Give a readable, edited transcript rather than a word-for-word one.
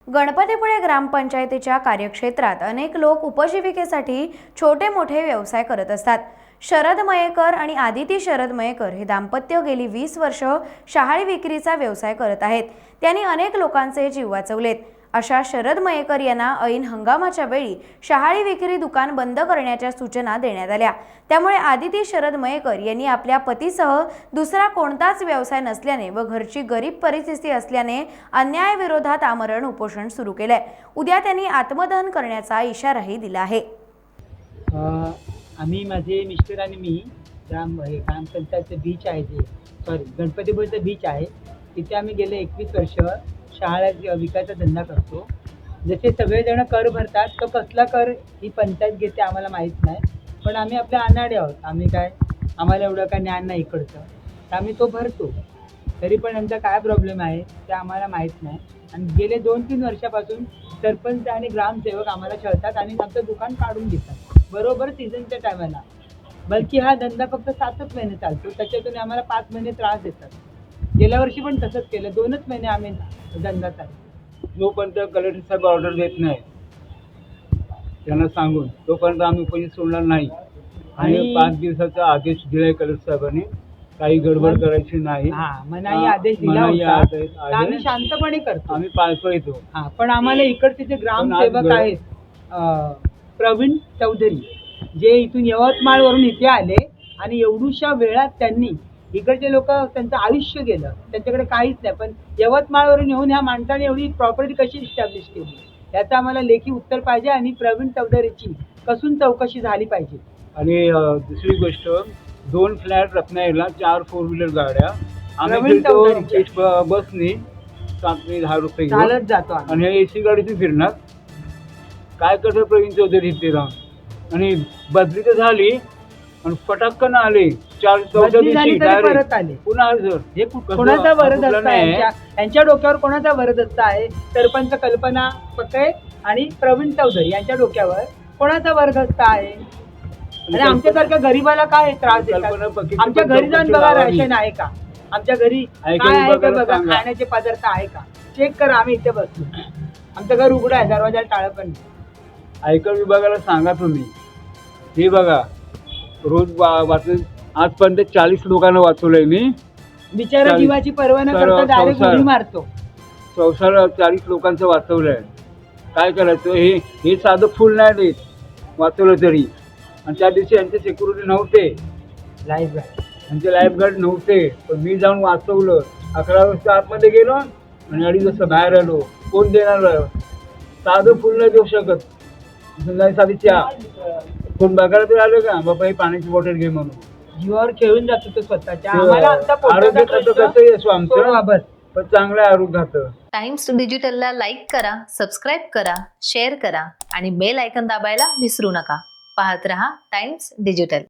गणपतीपुळे ग्रामपंचायतीच्या कार्यक्षेत्रात अनेक लोक उपजीविकेसाठी छोटे मोठे व्यवसाय करत असतात। शरद मयेकर आणि आदिती शरद मयेकर हे दाम्पत्य गेली 20 वर्ष शहाळी विक्रीचा व्यवसाय करत आहेत। त्यांनी अनेक लोकांचे जीव वाचवलेत। अशा शरद मयेकर यांना ऐन हंगामाच्या वेळी शहाळी विक्री दुकान बंद करण्याच्या सूचना देण्यात आल्या। त्यामुळे आदिती शरद मयेकर यांनी आपल्या पतीसह दुसरा कोणताच व्यवसाय नसल्याने व घरची गरीब परिस्थिती असल्याने अन्यायाविरोधात आमरण उपोषण सुरू केले। उद्या त्यांनी आत्मदहन करण्याचा इशाराही दिला आहे। आम्ही माझे मिस्टर आणि मी ग्रामपंचायतचं बीच आहे गणपतीपुळेचं बीच आहे तिथे आम्ही गेले 21 वर्ष शहाळ्या विकायचा धंदा करतो। जसे सगळेजण कर भरतात तो कसला कर ही पंचायत घेते आम्हाला माहीत नाही, पण आम्ही आपल्या अनाडे आहोत। आम्हाला एवढं काय ज्ञान नाही इकडचं, तर आम्ही तो भरतो। तरी पण यांचा काय प्रॉब्लेम आहे ते आम्हाला माहीत नाही। आणि गेले 2-3 वर्षापासून सरपंच आणि ग्रामसेवक आम्हाला छळतात आणि आमचं दुकान काढून घेतात बरोबर सीझनच्या टायमाला। बल्कि हा धंदा फक्त 7च महिने चालतो, त्याच्यातून आम्हाला 5 महिने त्रास देतात। गेल्या वर्षी पण तसंच केलं, 2च महिने आम्ही धंदा चालतो। जोपर्यंत कलेक्टर साहेब ऑर्डर देत नाही त्यांना सांगून तोपर्यंत आम्ही पैसे सोडणार नाही। आणि 5 दिवसाचा आदेश दिलाय कलेक्टर साहेबांनी, काही गडबड करायची नाही। मनाई आदेश दिला होता, तर आम्ही शांतपणे करतो, आम्ही पाळतो येतो। पण आम्हाला इकडचे जे ग्रामसेवक आहेत प्रवीण चौधरी, जे इथून यवतमाळवरून इथे आले आणि एवढ्याशा वेळात त्यांनी इकडचे लोक त्यांचं आयुष्य गेलं, त्यांच्याकडे काहीच नाही, पण यवतमाळवरून येऊन ह्या माणसाने एवढी प्रॉपर्टी कशी इस्टॅब्लिश केली याचं आम्हाला लेखी उत्तर पाहिजे आणि प्रवीण चौधरीची कसून चौकशी झाली पाहिजे। आणि दुसरी गोष्ट, 2 फ्लॅट रत्नागिरीला 4 4 व्हीलर गाड्या आम्ही बसने 7-10 रुपये चालत जातो आणि AC गाडीतून फिरणार। काय करतो प्रवीण चौधरी ते राहून, आणि बदली तर झाली आणि फटाक्कन आले 4-4 दिवशी परत आले पुन्हा। हे कोणाचा वरदहस्त आहे? यांच्या डोक्यावर कोणाचा वरदहस्त आहे? सरपंच कल्पना पकै आणि प्रवीण चौधरी यांच्या डोक्यावर कोणाचा वरदहस्त आहे? आणि आमच्यासारख्या गरीबाला काय त्रास देतात? आमच्या घरी जाऊन बघा, राशन आहे का? आमच्या घरी काय आहे का बघा, खाण्याचे पदार्थ आहे का? चेक करा, आम्ही इथे बसलो, आमचं घर उघडं आहे, दरवाजा टाळं पण नाही। आयकर विभागाला सांगा तुम्ही, हे बघा रोज वाचून आजपर्यंत 40 लोकांना वाचवलंय मी। बिचारा जीवाची पर्वा न करता डायरेक्ट उडी मारतो। संसार 40 लोकांचं वाचवलंय, काय करायचं? हे साधं फुल नाही देत वाचवलं तरी। आणि त्या दिवशी यांचे सिक्युरिटी नव्हते, यांचे लाईफगार्ड नव्हते, पण मी जाऊन वाचवलं। 11 वाजता आतमध्ये गेलो आणि 2:30 वाजता बाहेर आलो। कोण देणार? साधं फुल नाही देऊ शकत, साधी चहा। कोण बघायला तरी आलं का बाबा ही पाण्याची बॉटल घे म्हणून? जीवावर खेळून जातो तो स्वतःच्या। आम्हाला आरोग्य कसं असो आमचं, पण चांगलं आरोग्य राहतं। टाइम्स डिजिटलला लाईक करा, सबस्क्राईब करा, शेअर करा आणि बेल आयकॉन दाबायला विसरू नका। पाहत रहा टाइम्स डिजिटल।